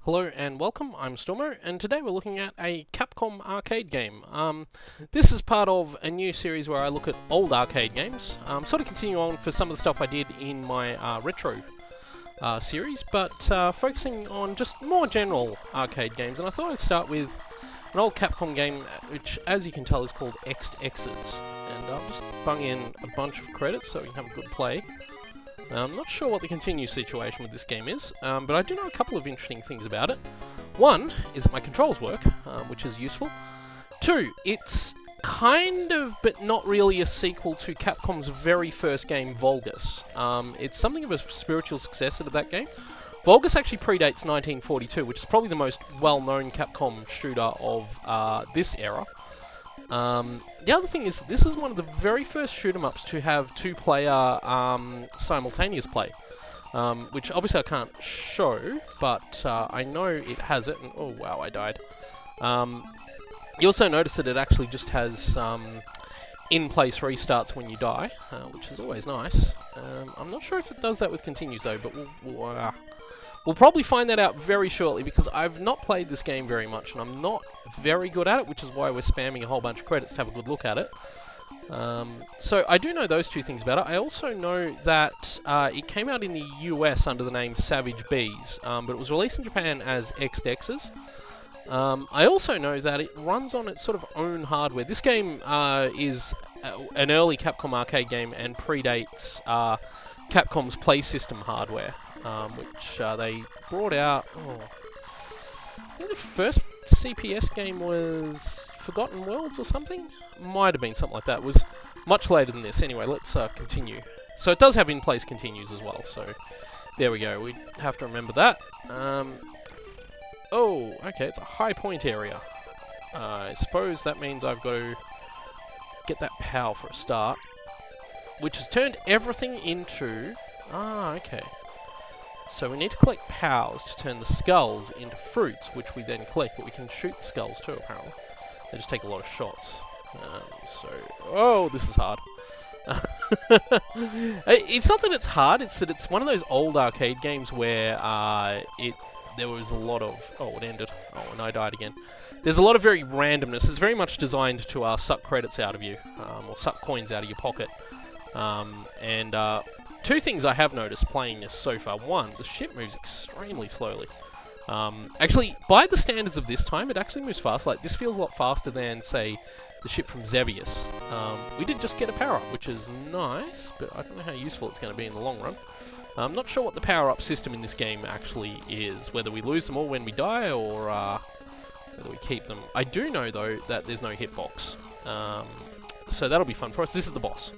Hello and welcome, I'm Stormo, and today we're looking at a Capcom arcade game. This is part of a new series where I look at old arcade games, sort of continue on for some of the stuff I did in my retro series, but focusing on just more general arcade games, and I thought I'd start with an old Capcom game, which as you can tell is called Exed Exes, and I'll just bung in a bunch of credits so we can have a good play. I'm not sure what the continue situation with this game is, but I do know a couple of interesting things about it. One is that my controls work, which is useful. Two, it's kind of, but not really, a sequel to Capcom's very first game, Vulgus. It's something of a spiritual successor to that game. Vulgus actually predates 1942, which is probably the most well-known Capcom shooter of this era. The other thing is, this is one of the very first shoot-em-ups to have two-player simultaneous play, which obviously I can't show, but I know it has it, and oh wow, I died. You also notice that it actually just has in-place restarts when you die, which is always nice. I'm not sure if it does that with continues though, but we'll probably find that out very shortly, because I've not played this game very much, and I'm not very good at it, which is why we're spamming a whole bunch of credits to have a good look at it. So I do know those two things about it. I also know that it came out in the US under the name Savage Bees, but it was released in Japan as Exed Exes. I also know that it runs on its sort of own hardware. This game is an early Capcom arcade game and predates Capcom's Play System hardware, which they brought out. I think the first CPS game was Forgotten Worlds or something? Might have been something like that. It was much later than this. Anyway, let's continue. So it does have in-place continues as well, so there we go. We have to remember that. Oh, okay, it's a high point area. I suppose that means I've got to get that POW for a start, which has turned everything into... okay. So we need to collect POWs to turn the skulls into fruits, which we then collect, but we can shoot the skulls too, apparently. They just take a lot of shots. Oh, this is hard. It's not that it's hard, it's that it's one of those old arcade games where there was a lot of... Oh, it ended. Oh, and I died again. There's a lot of very randomness. It's very much designed to suck credits out of you, or suck coins out of your pocket. Two things I have noticed playing this so far. One, the ship moves extremely slowly. Actually, by the standards of this time, it actually moves fast. Like, this feels a lot faster than, say, the ship from Xevious. We did just get a power-up, which is nice, but I don't know how useful it's going to be in the long run. I'm not sure what the power-up system in this game actually is, whether we lose them all when we die, or whether we keep them. I do know, though, that there's no hitbox. So that'll be fun for us. This is the boss.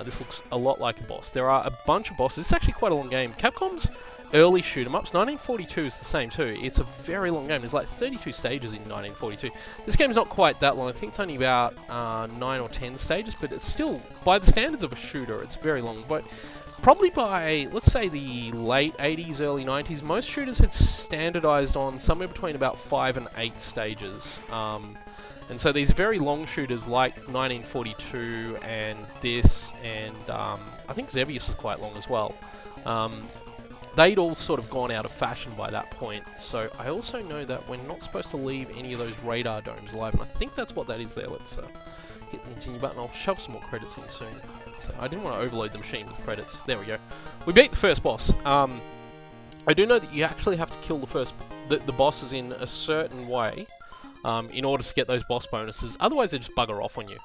This looks a lot like a boss. There are a bunch of bosses. It's actually quite a long game. Capcom's early shoot-em-ups, 1942 is the same too. It's a very long game. There's like 32 stages in 1942. This game's not quite that long. I think it's only about 9 or 10 stages, but it's still, by the standards of a shooter, it's very long. But probably by, let's say, the late 80s, early 90s, most shooters had standardized on somewhere between about 5 and 8 stages. And so these very long shooters like 1942 and this, and I think Xevious is quite long as well, they'd all sort of gone out of fashion by that point. So I also know that we're not supposed to leave any of those radar domes alive, and I think that's what that is there. Let's hit the continue button. I'll shove some more credits in soon. So I didn't want to overload the machine with credits. There we go. We beat the first boss. I do know that you actually have to kill the bosses in a certain way, in order to get those boss bonuses. Otherwise, they just bugger off on you.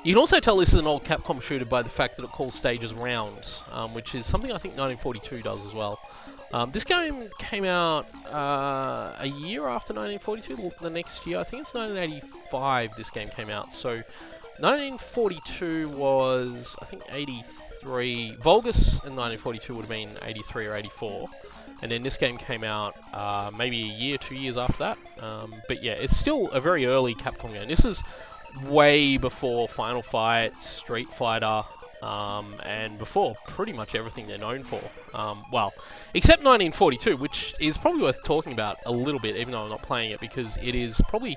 You can also tell this is an old Capcom shooter by the fact that it calls stages rounds, which is something I think 1942 does as well. This game came out a year after 1942, the next year. I think it's 1985 this game came out. So 1942 was, I think, 83. Vulgus in 1942 would have been 83 or 84. And then this game came out maybe a year, 2 years after that. But yeah, it's still a very early Capcom game. This is way before Final Fight, Street Fighter, and before pretty much everything they're known for. Well, except 1942, which is probably worth talking about a little bit, even though I'm not playing it, because it's probably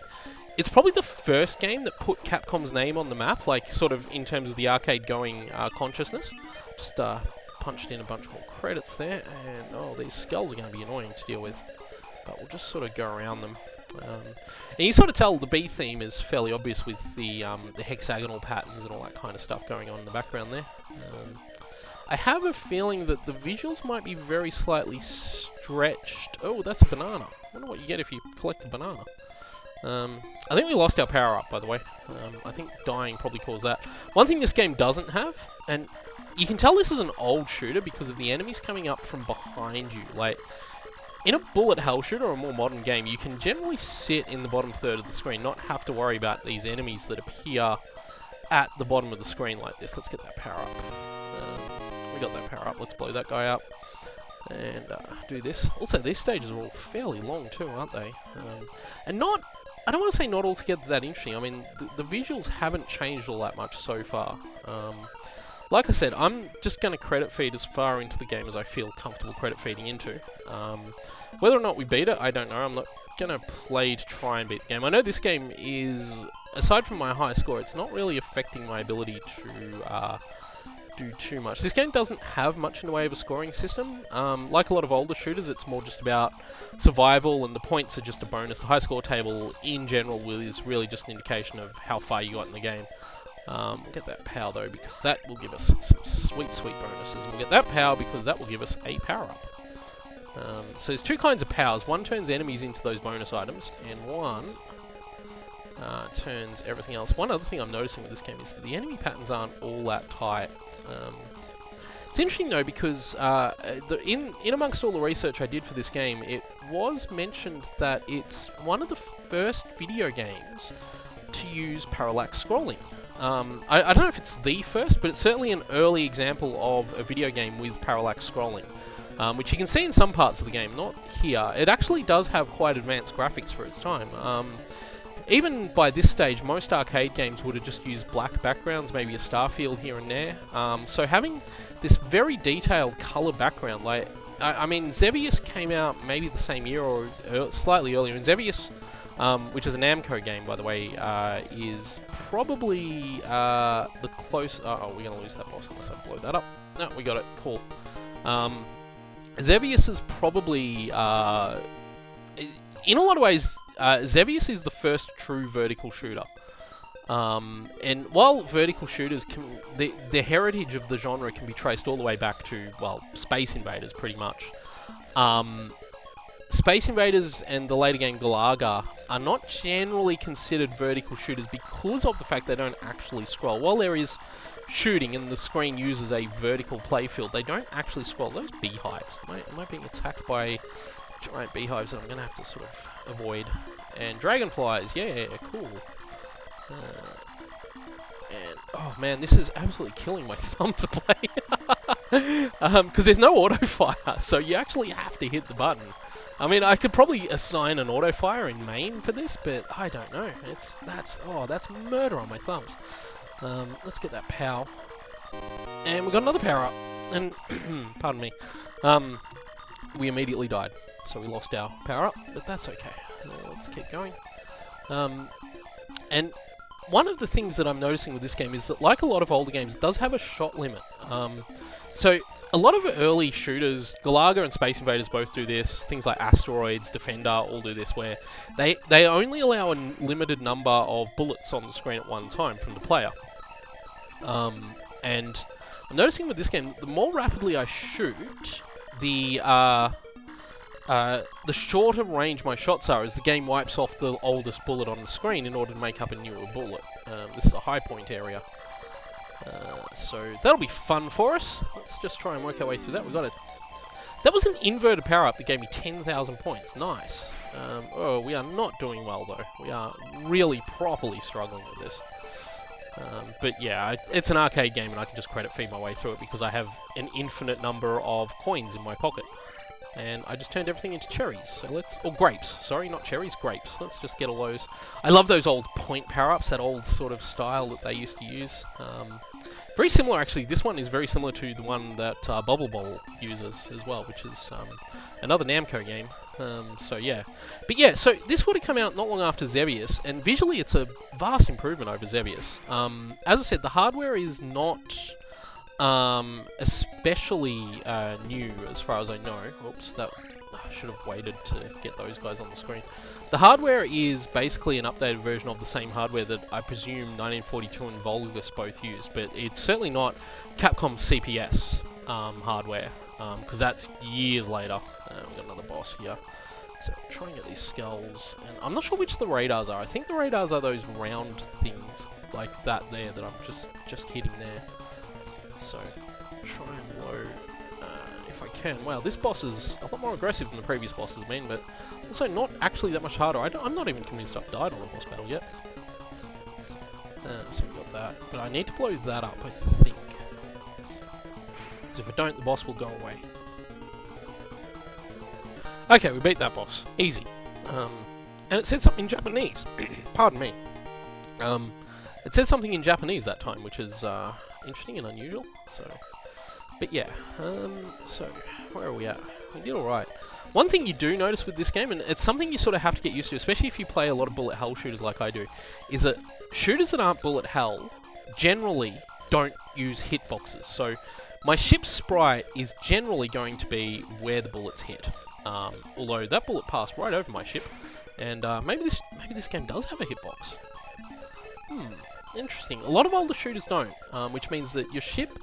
the first game that put Capcom's name on the map, like sort of in terms of the arcade-going consciousness. Just punched in a bunch more credits there, and oh, these skulls are going to be annoying to deal with, but we'll just sort of go around them. And you sort of tell the B theme is fairly obvious with the hexagonal patterns and all that kind of stuff going on in the background there. I have a feeling that the visuals might be very slightly stretched. Oh, that's a banana. I wonder what you get if you collect a banana. I think we lost our power up, by the way. I think dying probably caused that. One thing this game doesn't have, and you can tell this is an old shooter because of the enemies coming up from behind you. Like, in a bullet hell shooter or a more modern game, you can generally sit in the bottom third of the screen, not have to worry about these enemies that appear at the bottom of the screen like this. Let's get that power up. We got that power up. Let's blow that guy up and do this. Also, these stages are all fairly long too, aren't they? And not, I don't want to say not altogether that interesting. I mean, the visuals haven't changed all that much so far. Like I said, I'm just going to credit feed as far into the game as I feel comfortable credit feeding into. Whether or not we beat it, I don't know. I'm not going to play to try and beat the game. I know this game is, aside from my high score, it's not really affecting my ability to do too much. This game doesn't have much in the way of a scoring system. Like a lot of older shooters, it's more just about survival, and the points are just a bonus. The high score table, in general, is really just an indication of how far you got in the game. We'll get that power though, because that will give us some sweet, sweet bonuses. And we'll get that power because that will give us a power-up. So there's two kinds of powers. One turns enemies into those bonus items, and one turns everything else. One other thing I'm noticing with this game is that the enemy patterns aren't all that tight. It's interesting though, because in amongst all the research I did for this game, it was mentioned that it's one of the first video games to use parallax scrolling. I don't know if it's the first, but it's certainly an early example of a video game with parallax scrolling, which you can see in some parts of the game, not here. It actually does have quite advanced graphics for its time. Even by this stage, most arcade games would have just used black backgrounds, maybe a star field here and there. So having this very detailed color background, like, I mean, Xevious came out maybe the same year or slightly earlier, and Xevious, which is a Namco game, by the way, is probably the close... oh, we're going to lose that boss unless I blow that up. No, we got it. Cool. Xevious is probably... in a lot of ways, Xevious is the first true vertical shooter. And while vertical shooters can... The heritage of the genre can be traced all the way back to, well, Space Invaders, pretty much. Space Invaders and the later game Galaga are not generally considered vertical shooters because of the fact they don't actually scroll. While there is shooting and the screen uses a vertical playfield, they don't actually scroll. Those beehives. Am I being attacked by giant beehives that I'm going to have to sort of avoid? And dragonflies, yeah, cool. And, oh man, this is absolutely killing my thumb to play. Because there's no auto fire, so you actually have to hit the button. I mean, I could probably assign an auto fire in main for this, but I don't know. That's murder on my thumbs. Let's get that power. And we got another power up. And pardon me. We immediately died, so we lost our power up, but that's okay. Let's keep going. And one of the things that I'm noticing with this game is that, like a lot of older games, it does have a shot limit. So a lot of early shooters, Galaga and Space Invaders both do this, things like Asteroids, Defender all do this, where they only allow a limited number of bullets on the screen at one time from the player. And I'm noticing with this game, the more rapidly I shoot, the shorter range my shots are as the game wipes off the oldest bullet on the screen in order to make up a newer bullet. This is a high point area. So that'll be fun for us. Let's just try and work our way through that. We got it. That was an inverted power-up that gave me 10,000 points. Nice. Oh, we are not doing well, though. We are really properly struggling with this. But yeah, it's an arcade game, and I can just credit feed my way through it because I have an infinite number of coins in my pocket. And I just turned everything into cherries. So let's... Or grapes. Sorry, not cherries, grapes. Let's just get all those. I love those old point power-ups, that old sort of style that they used to use. Very similar, actually. This one is very similar to the one that Bubble Bobble uses as well, which is another Namco game. So yeah. But yeah, so this would have come out not long after Xevious, and visually it's a vast improvement over Xevious. As I said, the hardware is not especially new as far as I know. Oops, that I should have waited to get those guys on the screen. The hardware is basically an updated version of the same hardware that I presume 1942 and Vulgus both used, but it's certainly not Capcom CPS hardware, because that's years later. We've got another boss here. So try and get these skulls, and I'm not sure which the radars are. I think the radars are those round things like that there that I'm just hitting there. So try and load if I can. Wow, this boss is a lot more aggressive than the previous bosses have been, but also not actually that much harder. I'm not even convinced I've died on a boss battle yet. So we've got that, but I need to blow that up, I think. Because if I don't, the boss will go away. Okay, we beat that boss. Easy. And it said something in Japanese. Pardon me. It said something in Japanese that time, which is interesting and unusual. So, but yeah. So, where are we at? We did alright. One thing you do notice with this game, and it's something you sort of have to get used to, especially if you play a lot of bullet hell shooters like I do, is that shooters that aren't bullet hell generally don't use hitboxes. So, my ship's sprite is generally going to be where the bullets hit. Although that bullet passed right over my ship, and maybe this game does have a hitbox. Interesting. A lot of older shooters don't, which means that your ship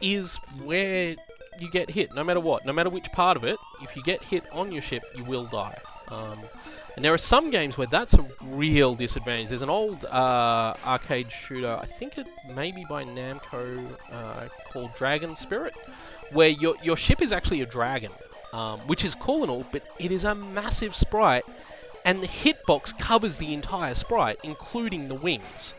is where you get hit, no matter what, no matter which part of it. If you get hit on your ship, you will die. And there are some games where that's a real disadvantage. There's an old arcade shooter, I think it may be by Namco, called Dragon Spirit, where your ship is actually a dragon. Which is cool and all, but it is a massive sprite, and the hitbox covers the entire sprite, including the wings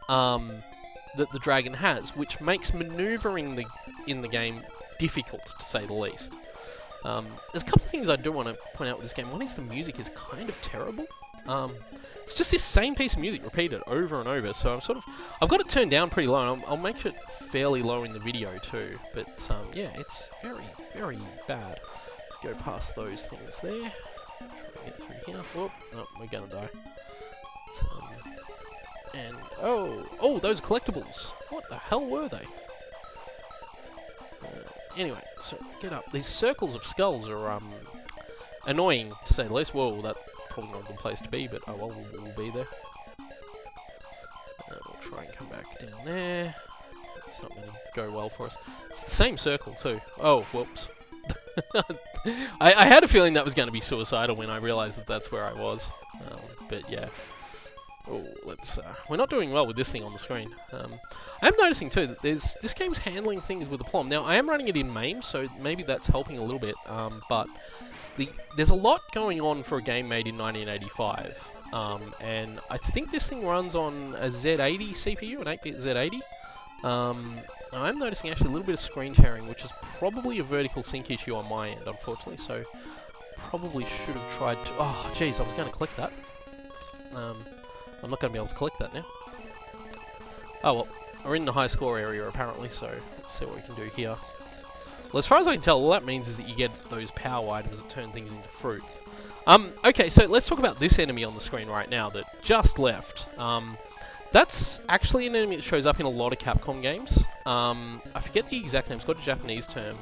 that the dragon has, which makes maneuvering in the game difficult, to say the least. There's a couple of things I do want to point out with this game. One is the music is kind of terrible. It's just this same piece of music repeated over and over, so I've got it turned down pretty low, and I'll make it fairly low in the video too, but yeah, it's very, very bad. Go past those things there. Try to get through here. Whoop. Oh, we're gonna die. And oh, those collectibles. What the hell were they? Anyway, so get up. These circles of skulls are annoying to say the least. Whoa, that's probably not a good place to be, but oh well, we'll be there. We'll try and come back down there. It's not going to go well for us. It's the same circle too. Oh, whoops. I had a feeling that was going to be suicidal when I realised that that's where I was. But yeah. Oh, we're not doing well with this thing on the screen. I'm noticing too that this game's handling things with aplomb. Now, I am running it in MAME, so maybe that's helping a little bit. But there's a lot going on for a game made in 1985. And I think this thing runs on a Z80 CPU, an 8-bit Z80. I'm noticing actually a little bit of screen sharing, which is probably a vertical sync issue on my end, unfortunately, so probably should have tried to... Oh, jeez, I was going to click that. I'm not going to be able to click that now. Oh, well, we're in the high score area, apparently, so let's see what we can do here. Well, as far as I can tell, all that means is that you get those power items that turn things into fruit. Okay, so let's talk about this enemy on the screen right now that just left. That's actually an enemy that shows up in a lot of Capcom games. I forget the exact name, it's got a Japanese term.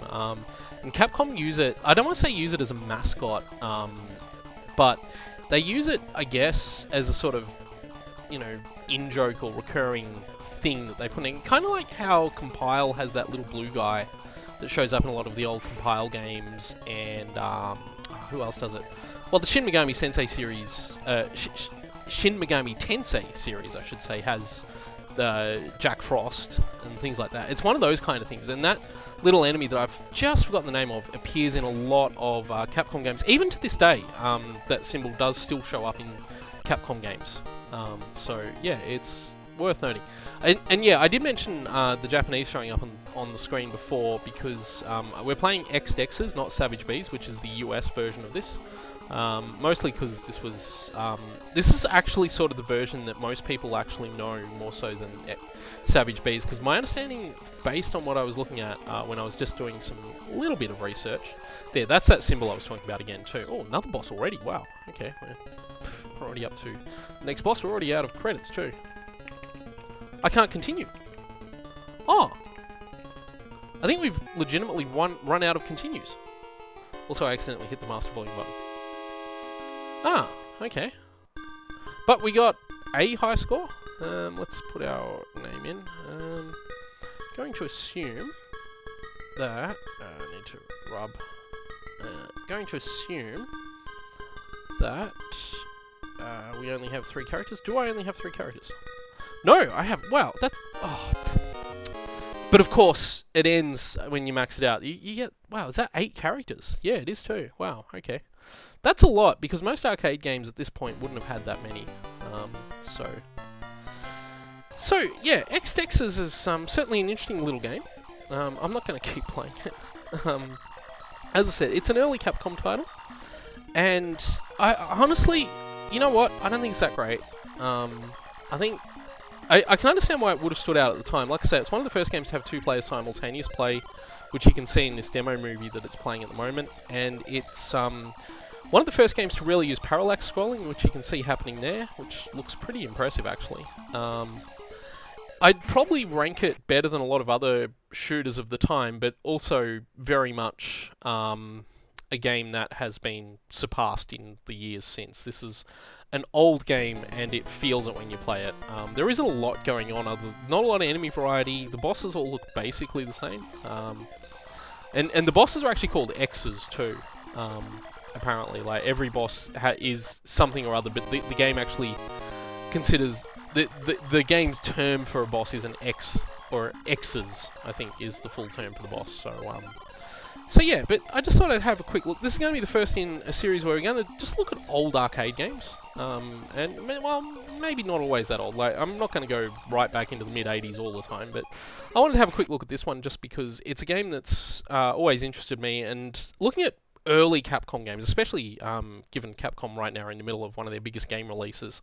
And Capcom use it, I don't want to say use it as a mascot, but they use it, I guess, as a sort of, you know, in-joke or recurring thing that they put in. Kind of like how Compile has that little blue guy that shows up in a lot of the old Compile games, and who else does it? Well, the Shin Megami Sensei series, Shin Megami Tensei series, I should say, has the Jack Frost and things like that. It's one of those kind of things, and that little enemy that I've just forgotten the name of appears in a lot of Capcom games. Even to this day, that symbol does still show up in Capcom games. So yeah, it's worth noting. And yeah, I did mention the Japanese showing up on the screen before because we're playing Exed Exes, not Savage Bees, which is the US version of this. Mostly because this is actually sort of the version that most people actually know more so than Savage Bees, because my understanding, based on what I was looking at when I was just doing some little bit of research, that's that symbol I was talking about again too. Oh, another boss already, wow, okay, we're already up to the next boss, we're already out of credits too. I can't continue. Oh, I think we've legitimately run out of continues. Also, I accidentally hit the master volume button. Ah, okay. But we got a high score. Let's put our name in. Going to assume that... I need to rub. Going to assume that we only have 3 characters. Do I only have 3 characters? No, I have... Wow, that's... Oh. But of course, it ends when you max it out. You get... Wow, is that 8 characters? Yeah, it is too. Wow, okay. That's a lot, because most arcade games at this point wouldn't have had that many. So yeah, Exed Exes is certainly an interesting little game. I'm not going to keep playing it. As I said, it's an early Capcom title. And I honestly, you know what? I don't think it's that great. I think... I can understand why it would have stood out at the time. Like I said, it's one of the first games to have 2 players simultaneous play, which you can see in this demo movie that it's playing at the moment. And it's one of the first games to really use parallax scrolling, which you can see happening there, which looks pretty impressive actually. I'd probably rank it better than a lot of other shooters of the time, but also very much a game that has been surpassed in the years since. This is an old game, and it feels it when you play it. There isn't a lot going on, not a lot of enemy variety. The bosses all look basically the same. And the bosses are actually called X's too. Apparently, like every boss is something or other, but the game actually considers the game's term for a boss is an X, or X's, I think is the full term for the boss. So yeah, but I just thought I'd have a quick look. This is going to be the first in a series where we're going to just look at old arcade games. And, well, maybe not always that old. Like, I'm not going to go right back into the mid-80s all the time, but I wanted to have a quick look at this one just because it's a game that's always interested me, and looking at early Capcom games, especially given Capcom right now are in the middle of one of their biggest game releases,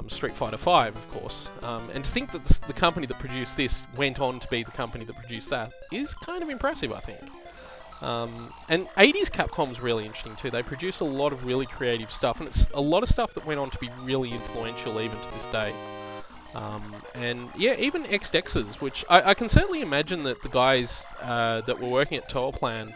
Street Fighter V, of course, and to think that the company that produced this went on to be the company that produced that is kind of impressive, I think. And 80s Capcom's really interesting too. They produced a lot of really creative stuff, and it's a lot of stuff that went on to be really influential even to this day. And yeah, even Exed Exes, which I can certainly imagine that the guys that were working at Toaplan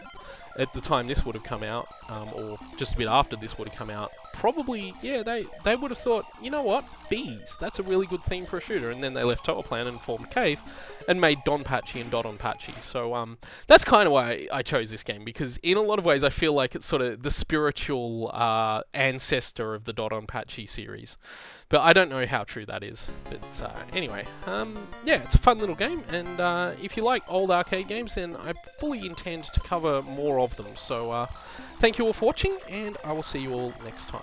at the time this would have come out, or just a bit after this would have come out, probably, yeah, they would have thought, you know what, bees, that's a really good theme for a shooter, and then they left Toaplan and formed Cave, and made DonPachi and DoDonPachi. So that's kind of why I chose this game, because in a lot of ways I feel like it's sort of the spiritual ancestor of the DoDonPachi series. But I don't know how true that is. But anyway, yeah, it's a fun little game, and if you like old arcade games, then I fully intend to cover more of them. So thank you all for watching, and I will see you all next time.